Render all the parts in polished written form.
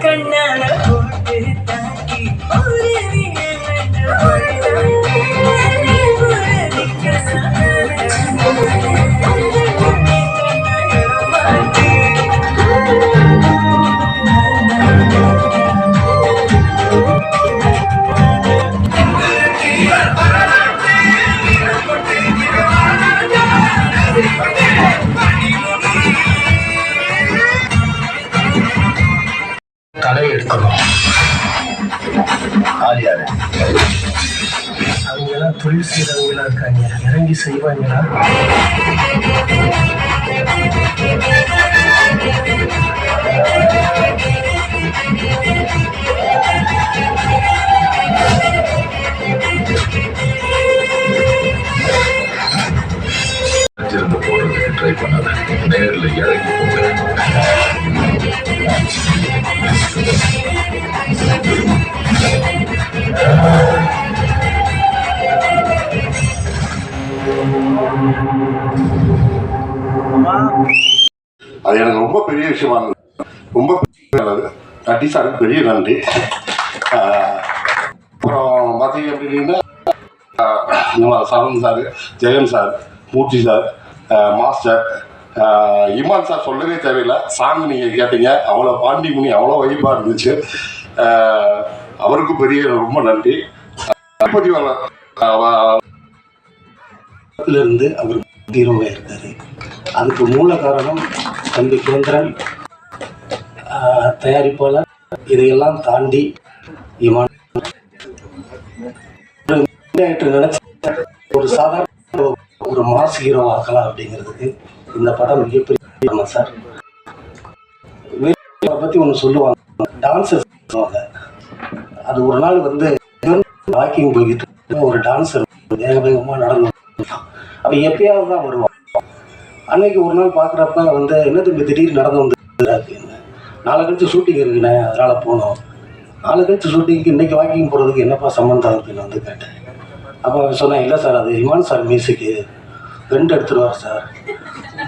கண்ணால போட்டு தாக்கி ஒரு களை எடுக்கணும். ஆலியாரு அவங்கெல்லாம் தொழில் செய்கிறவங்களா இருக்காங்க, இறங்கி செய்வாங்களா? போடுறதுக்கு ட்ரை பண்ணாத, நேரில் இறங்கி போங்க. அது எனக்கு ரொம்ப பெரிய விஷயமா இருந்தது, ரொம்ப நன்றி சார், பெரிய நன்றி. அப்புறம் பார்த்தீங்க அப்படின்னா நம்ம சரவணன் சார், ஜெயன் சார், மூர்த்தி சார், மாஸ்டர், இமான் சார் சொல்லவே தேவையில்லை. சாங் நீங்கள் கேட்டீங்க, அவ்வளோ பாண்டிமுனி அவ்வளோ வைப்பாக இருந்துச்சு. அவருக்கும் பெரிய ரொம்ப நன்றி. இருந்து அவர் ஹீரோவாக இருக்காரு. அதுக்கு மூல காரணம் தம்பி கேந்திரன், தயாரிப்பாளர். இதையெல்லாம் தாண்டி இமான் நினைச்ச ஒரு சாதாரண ஒரு மாஸ் ஹீரோ ஆக்கலாம் அப்படிங்கிறதுக்கு இந்த படம் மிகப்பெரிய சார். பற்றி ஒன்று சொல்லுவாங்க, டான்ஸர் சொல்லுவாங்க. அது ஒரு நாள் வந்து வாக்கிங் போய்கிட்டு ஒரு டான்ஸர் வேக வேகமாக நடந்து அவன் எப்பயாவது தான் வருவான். அன்னைக்கு ஒரு நாள் பார்க்குறப்ப வந்து என்ன தம்பி திடீர்னு நடந்து வந்து அப்படின்னு, நாளை கழிச்சு ஷூட்டிங் இருக்குண்ணே அதனால் போனோம். நாளை கழிச்சு ஷூட்டிங்க்கு இன்றைக்கி வாக்கிங் போகிறதுக்கு என்னப்பா சம்மந்தம் அப்படின்னு வந்து கேட்டேன். அப்போ அவன் சொன்னேன், இல்லை சார் அது இமான் சார் மியூசிக்கு 2 எடுத்துருவார் சார்.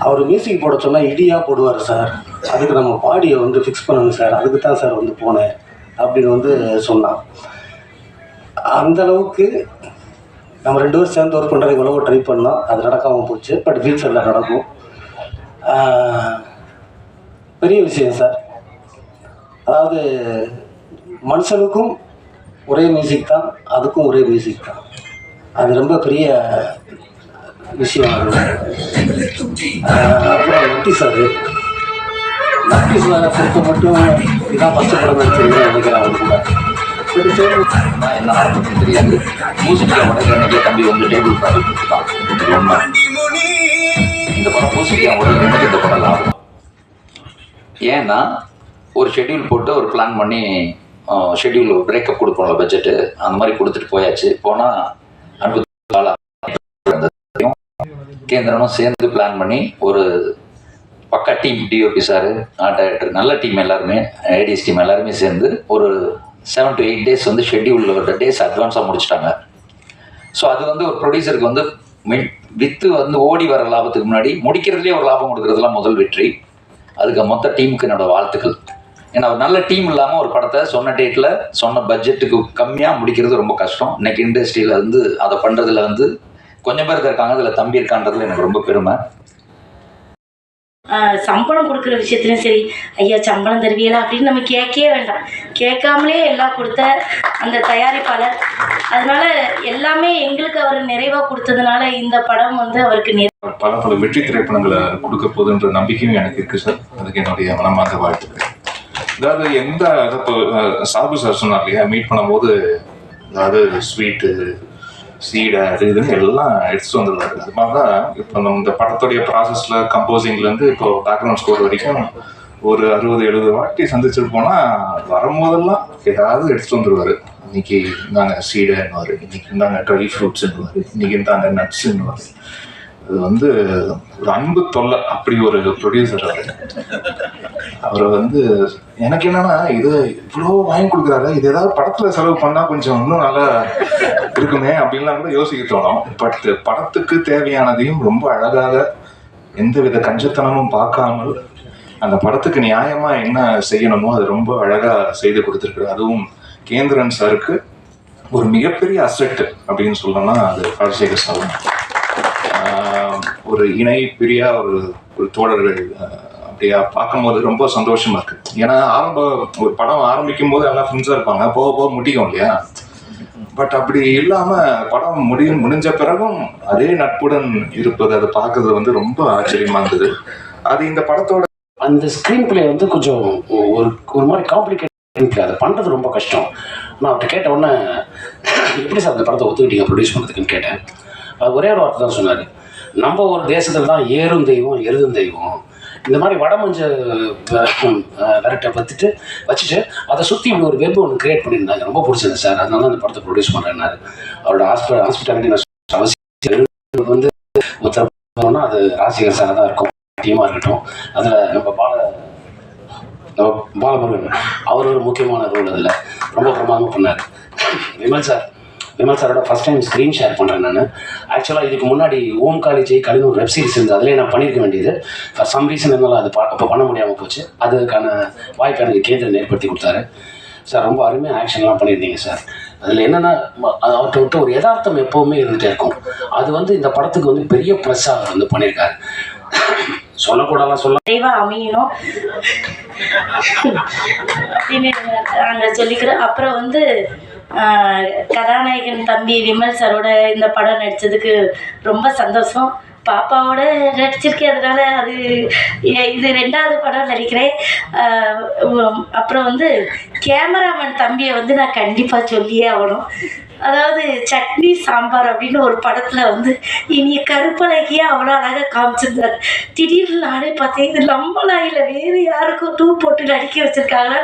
அவர் மியூசிக் போட சொன்னால் இடியாக போடுவார் சார், அதுக்கு நம்ம பாடியை வந்து ஃபிக்ஸ் பண்ணணும் சார், அதுக்கு தான் சார் வந்து போனேன் அப்படின்னு வந்து சொன்னான். அந்தளவுக்கு நம்ம 2 பேரும் சேர்ந்து ஒர்க் பண்ணுறதுக்கு எவ்வளோ ட்ரை பண்ணோம், அது நடக்காமல் போச்சு. பட் ஃபியூச்சரில் நடக்கும். பெரிய விஷயம் சார். அதாவது மனுஷனுக்கும் ஒரே மியூசிக் தான், அதுக்கும் ஒரே மியூசிக் தான். அது ரொம்ப பெரிய விஷயம். அப்புறம் நட்டி சார், நட்டி சாரை பொறுத்த மட்டும் இதான் ஃபஸ்ட்டு படம் நடிச்சிருக்கேன் நினைக்கிறேன். அவங்க கூட என்ன ஆரம்பிச்சு தெரியாது. மியூசிக்கில் உடனே தம்பி வந்து டேபிள் ப்ராஜெக்ட் கொடுத்துட்டான். இந்த படம் மியூசிக்கில் உடனே இந்த படம் லாபம். ஏன்னா ஒரு ஷெட்யூல் போட்டு ஒரு பிளான் பண்ணி ஷெட்யூல் பிரேக்கப் கொடுப்போம்ல பட்ஜெட்டு, அந்த மாதிரி கொடுத்துட்டு போயாச்சு. போனால் அன்பு கேந்திரனும் சேர்ந்து பிளான் பண்ணி ஒரு பக்கா டீம், டிஓபி சார், டைரக்டர், நல்ல டீம் எல்லாருமே, ஐடிஎஸ் டீம் எல்லாருமே சேர்ந்து ஒரு 7 to 8 days வந்து ஷெட்யூலில் டேஸ் அட்வான்ஸாக முடிச்சிட்டாங்க. ஸோ அது வந்து ஒரு ப்ரொடியூசருக்கு வந்து வித்து வந்து ஓடி வர லாபத்துக்கு முன்னாடி முடிக்கிறதுலேயே ஒரு லாபம் கொடுக்குறதுலாம் முதல் வெற்றி. அதுக்கு மொத்த டீமுக்கு என்னோட வாழ்த்துக்கள். ஏன்னா ஒரு நல்ல டீம் இல்லாமல் ஒரு படத்தை சொன்ன டேட்டில் சொன்ன பட்ஜெட்டுக்கு கம்மியாக முடிக்கிறது ரொம்ப கஷ்டம். இன்றைக்கி இண்டஸ்ட்ரியில் வந்து அதை பண்ணுறதுல வந்து கொஞ்சம் பேர் இருக்காங்க, அதில் தம்பி இருக்கான்றதுல எனக்கு ரொம்ப பெருமை. சம்பளம் கொடுக்குற விஷயத்துலையும் சரி, ஐயா சம்பளம் தருவியலா அப்படின்னு நம்ம கேட்கவே வேண்டாம். கேட்காமலே எல்லாம் கொடுத்த அந்த தயாரிப்பாளர், அதனால எல்லாமே எங்களுக்கு அவர் நிறைவாக கொடுத்ததுனால இந்த படம் வந்து அவருக்கு பல வெற்றி திரைப்படங்களை கொடுக்க போகுதுன்ற நம்பிக்கையும் எனக்கு இருக்குது சார். அதுக்கு என்னுடைய மனமார்ந்த வாழ்த்துக்கள். அதாவது எந்த இப்போ சாபு சார் சொன்னார் இல்லையா, மீட் பண்ணும்போது அதாவது ஸ்வீட்டு, சீடை, அது இதுன்னு எல்லாம் எடுத்துட்டு வந்துடுவாரு. அது மாதிரி தான் இப்போ நம்ம இந்த படத்துடைய ப்ராசஸில் கம்போசிங்லேருந்து இப்போ பேக்ரவுண்ட் ஸ்கோர் வரைக்கும் ஒரு 60-70 வாட்டி சந்திச்சுட்டு போனால் வரும்போதெல்லாம் ஏதாவது எடுத்துகிட்டு வந்துடுவார். இன்னைக்கு இந்தாங்க சீடைன்னுவார், இன்னைக்கு இந்தாங்க ட்ரை ஃப்ரூட்ஸுன்னுவார், இன்னைக்கு இந்தாங்க நட்ஸுன்னுவார். அது வந்து ஒரு அன்பு தொல்லை. அப்படி ஒரு ப்ரொடியூசர் அவரை வந்து எனக்கு என்னன்னா, இது இவ்வளோ வாங்கி கொடுக்குறாரு, இது ஏதாவது படத்தில் செலவு பண்ணால் கொஞ்சம் இன்னும் நல்லா இருக்குமே அப்படின்லாம் கூட யோசிக்க தோணும். பட் படத்துக்கு தேவையானதையும் ரொம்ப அழகாக எந்தவித கஞ்சத்தனமும் பார்க்காமல் அந்த படத்துக்கு நியாயமா என்ன செய்யணுமோ அது ரொம்ப அழகா செய்து கொடுத்துருக்கு. அதுவும் கேந்திரன் சாருக்கு ஒரு மிகப்பெரிய அசெட் அப்படின்னு சொல்லணும்னா அது ராஜசேகர் சார். ஒரு இணை பிரியா ஒரு தோழர்கள் அப்படியா பார்க்கும்போது ரொம்ப சந்தோஷமா இருக்கு. ஏன்னா ஒரு படம் ஆரம்பிக்கும் போது எல்லாம் ஃப்ரெண்ட்ஸா இருப்பாங்க, போக போக முடிக்கும் இல்லையா. பட் அப்படி இல்லாம படம் முடிஞ்ச பிறகும் அதே நட்புடன் இருப்பது, அதை பார்க்கறது வந்து ரொம்ப ஆச்சரியமா இருந்தது. அது இந்த படத்தோட அந்த ஸ்க்ரீன் பிளே வந்து கொஞ்சம் ஒரு மாதிரி காம்ப்ளிகேட், அதை பண்ணுறது ரொம்ப கஷ்டம். நான் அவர்கிட்ட கேட்ட உடனே எப்படி சார் அந்த படத்தை ஒத்துக்கிட்டீங்க ப்ரொடியூஸ் பண்ணுறதுக்குன்னு கேட்டேன். அது ஒரே ஒரு வார்த்தை தான் சொன்னார், நம்ம ஒரு தேசத்தில் தான் ஏறும் தெய்வம் எருதும் தெய்வம், இந்த மாதிரி வடமஞ்ச விரட்டை வச்சுட்டு அதை சுற்றி இப்படி ஒரு வெப் ஒன்று கிரியேட் பண்ணியிருந்தாங்க. ரொம்ப பிடிச்சிருந்தது சார், அதனால அந்த படத்தை ப்ரொடியூஸ் பண்ணுறேன்னாரு. அவரோட ஹாஸ்பிட்டாலிட்டி அவசியம் வந்து ஒருத்தர் அது ராஜசேகர் சார் தான் இருக்கும், டீமாக இருக்கட்டும். அதில் நம்ம பாலமுருகன் அவர் ஒரு முக்கியமான ரோல் அதில் ரொம்ப பிரமாதமாக பண்ணார். விமல் சாரோட ஃபஸ்ட் டைம் ஸ்க்ரீன் ஷேர் பண்ணுறேன் நான். ஆக்சுவலாக இதுக்கு முன்னாடி ஓம் காளி ஜெய் கலின்னு ஒரு வெப் சீரிஸ் இருந்தது, அதிலே நான் பண்ணியிருக்க வேண்டியது. ஃபார் சம் ரீசன் இருந்தாலும் அது அப்போ பண்ண முடியாமல் போச்சு. அதுக்கான வாய்ப்பை எனக்கு கேந்திரன் ஏற்படுத்தி கொடுத்தாரு. சார் ரொம்ப அருமையாக ஆக்ஷன்லாம் பண்ணியிருந்தீங்க சார். அதில் என்னென்னா அவர்கிட்ட விட்டு ஒரு யதார்த்தம் எப்போவுமே இருந்துகிட்டே இருக்கும். அது வந்து இந்த படத்துக்கு வந்து பெரிய ப்ளஸ்ஸாக அவர் வந்து பண்ணியிருக்காரு. சொல்லக்கூடாதான் சொல்ல அமையணும் அப்படின்னு நாங்கள் சொல்லிக்கிறோம். அப்புறம் வந்து கதாநாயகன் தம்பி விமல் சாரோட இந்த படம் நடித்ததுக்கு ரொம்ப சந்தோஷம். பாப்பாவோட நடிச்சிருக்கேன், அதனால அது இது 2வது படம் நடிக்கிறேன். அப்புறம் வந்து கேமராமேன் தம்பியை வந்து நான் கண்டிப்பாக சொல்லியே ஆகணும். அதாவது சட்னி சாம்பார் அப்படின்னு ஒரு படத்தில் வந்து இனி கருப்பழகியே அவ்வளோ அழகாக காமிச்சிருந்தார். திடீர்னு நானே பார்த்தேன், இது நம்மளா இல்லை வேறு யாருக்கும் 2 போட்டு நடிக்க வச்சுருக்காங்க,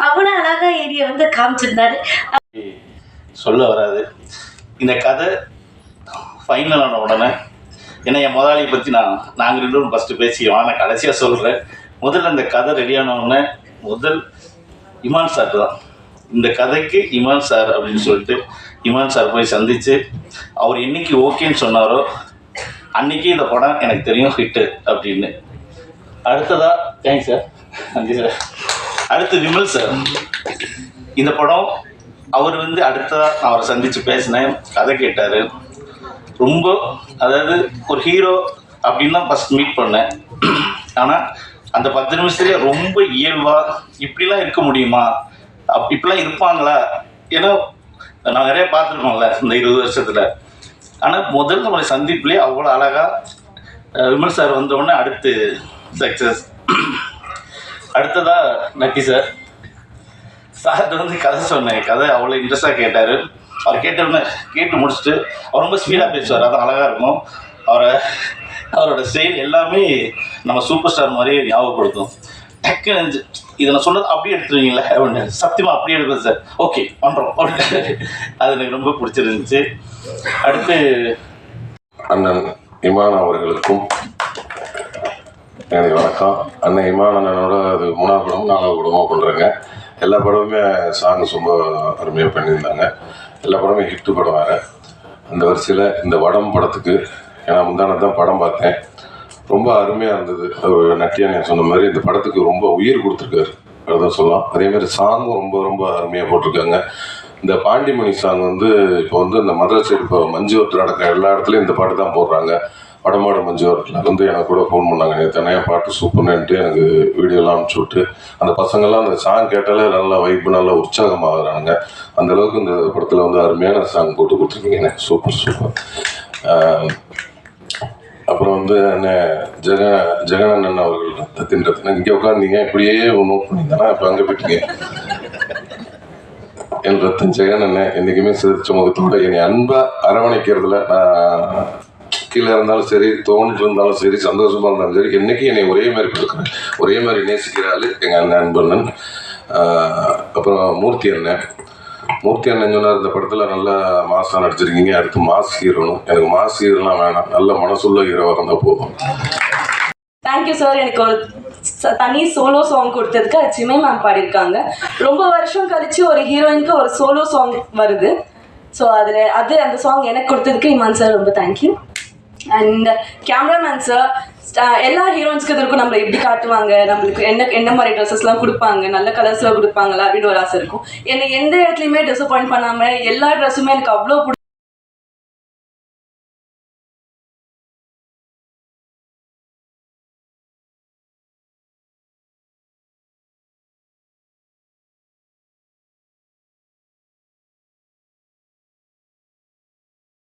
அவ்வளோ அழகாக ஏரியை வந்து காமிச்சிருந்தாரு. சொல்ல வராது. இந்த கதை ஃபைனல் ஆன உடனே ஏன்னா என் முதலாளியை பற்றி நாங்கள் 2 பேரும் ஃபஸ்ட்டு பேசிக்குவோம். நான் கடைசியாக சொல்கிறேன். முதல்ல இந்த கதை ரெடியான உடனே இமான் சார் தான் இந்த கதைக்கு இமான் சார் அப்படின்னு சொல்லிட்டு இமான் சார் போய் சந்தித்து அவர் என்னைக்கு ஓகேன்னு சொன்னாரோ அன்றைக்கி இந்த படம் எனக்கு தெரியும் ஹிட்டு அப்படின்னு. அடுத்ததாக தேங்க்ஸ் சார், நன்றி சார். அடுத்து விமல் சார், இந்த படம் அவர் வந்து அடுத்ததாக நான் அவரை சந்தித்து பேசினேன், கதை கேட்டார். ரொம்ப அதாவது ஒரு ஹீரோ அப்படின்னு தான் ஃபஸ்ட் மீட் பண்ணேன். ஆனால் அந்த 10 நிமிஷத்துலேயே ரொம்ப இயல்பாக இப்படிலாம் இருக்க முடியுமா, இப்படிலாம் இருப்பாங்களா, ஏன்னா நான் நிறைய பார்த்துருக்கோம்ல இந்த 20 வருஷத்தில். ஆனால் முதல்ல நம்மளை சந்திப்புலேயே அவ்வளோ அழகாக விமல் சார் வந்தோடனே அடுத்து சக்ஸஸ். அடுத்ததாக நட்டி சார், சார்கிட்ட வந்து கதை சொன்னேன், கதை அவ்வளோ இன்ட்ரெஸ்டாக கேட்டார். அவர் கேட்டு முடிச்சுட்டு அவர் ரொம்ப ஸ்பீடாக பேசுவார், அது அழகாக இருக்கும். அவரோட ஸ்டைல் எல்லாமே நம்ம சூப்பர் ஸ்டார் மாதிரியே ஞாபகப்படுத்தும். டக்குன்னு இதை நான் சொன்னது அப்படியே எடுத்துருவீங்களா அப்படின்னு, சத்தியமாக அப்படியே எடுப்பேன் சார், ஓகே பண்ணுறோம் அப்படின்னு. அது எனக்கு ரொம்ப பிடிச்சிருந்துச்சு. அடுத்து அண்ணன் இமான் அவர்களுக்கும் எனக்கு வணக்கம். அண்ணன் இமான் அண்ணனோட அது 3வது படமும் 4வது படமாக பண்ணுறேங்க. எல்லா படமுமே சாங்ஸ் ரொம்ப அருமையாக பண்ணியிருந்தாங்க. எல்லா படமும் ஹிட்டு படம் வேறு. அந்த வரிசையில் இந்த வடம் படத்துக்கு ஏன்னா முந்தானதான் படம் பார்த்தேன், ரொம்ப அருமையாக இருந்தது. நட்டியானே சொன்ன மாதிரி இந்த படத்துக்கு ரொம்ப உயிர் கொடுத்துருக்காரு, அதுதான் சொல்லலாம். அதேமாதிரி சாங்கும் ரொம்ப ரொம்ப அருமையாக போட்டிருக்காங்க. இந்த பாண்டிமணி சாங் வந்து இப்போ வந்து இந்த மதுரை சைடு இப்போ மஞ்சுவரத்தில் நடக்கிற எல்லா இடத்துலையும் இந்த பாட்டு தான் போடுறாங்க. வடமாடு மஞ்சுவரத்தில் வந்து எனக்கு கூட ஃபோன் பண்ணாங்க, நேற்று பாட்டு சூப்பர்னுட்டு எனக்கு வீடியோலாம் அனுப்பிச்சி விட்டு அந்த பசங்கள்லாம் அந்த சாங் கேட்டாலே நல்லா வைப்பு நல்லா உற்சாகமாகறாங்க. அந்தளவுக்கு இந்த படத்தில் வந்து அருமையான சாங் போட்டு கொடுத்துருக்கீங்க, சூப்பர். அப்புறம் வந்து ஜெகனண்ணன் அவர்கள் ரத்தத்தின் ரத்தம் இங்கே உட்காந்தீங்க, இப்படியே நோட் பண்ணிங்கன்னா இப்போ அங்கே போயிட்டீங்க. என் ரத்தம் ஜெகனண்ணன் என்றைக்குமே சிரிச்ச முகத்தோட என்னை அன்பாக அரவணைக்கிறதுல நான் கீழே இருந்தாலும் சரி, தோணிட்டு இருந்தாலும் சரி, சந்தோஷமாக இருந்தாலும் சரி, என்றைக்கும் என்னை ஒரே மாதிரி கொடுக்குறேன், ஒரே மாதிரி நேசிக்கிறாள் எங்கள் அண்ணன் அன்பண்ணன். அப்புறம் மூர்த்தி அண்ணன் சொன்னார், இந்த படத்தில் நல்லா மாசாக நடிச்சிருக்கீங்க, அடுத்து மாஸ் ஹீரோனும். எனக்கு மாஸ் ஹீரோலாம் வேணாம், நல்ல மனசுள்ள ஹீரோவாக இருந்தால் போதும். Thank you sir. எனக்கு ஒரு தனி சோலோ சாங் கொடுத்ததுக்கு அது சிமை மேம் பாடியிருக்காங்க. ரொம்ப வருஷம் கழிச்சு ஒரு ஹீரோயினுக்கு ஒரு சோலோ சாங் வருது. ஸோ அந்த சாங் எனக்கு கொடுத்ததுக்கு இமான் சார் ரொம்ப தேங்க்யூ. அண்ட் கேமராமேன் சார், எல்லா ஹீரோயின்ஸ்க்கு இருக்கும் நம்மளை எப்படி காட்டுவாங்க, நம்மளுக்கு என்ன மாதிரி ட்ரெஸ்ஸஸ்லாம் கொடுப்பாங்க, நல்ல கலர்ஸில் கொடுப்பாங்களா அப்படின்னு ஒரு ஆசை இருக்கும். என்னை எந்த இடத்துலையுமே டிசப்பாயிண்ட் பண்ணாமல் எல்லா ட்ரெஸ்ஸுமே எனக்கு அவ்வளோ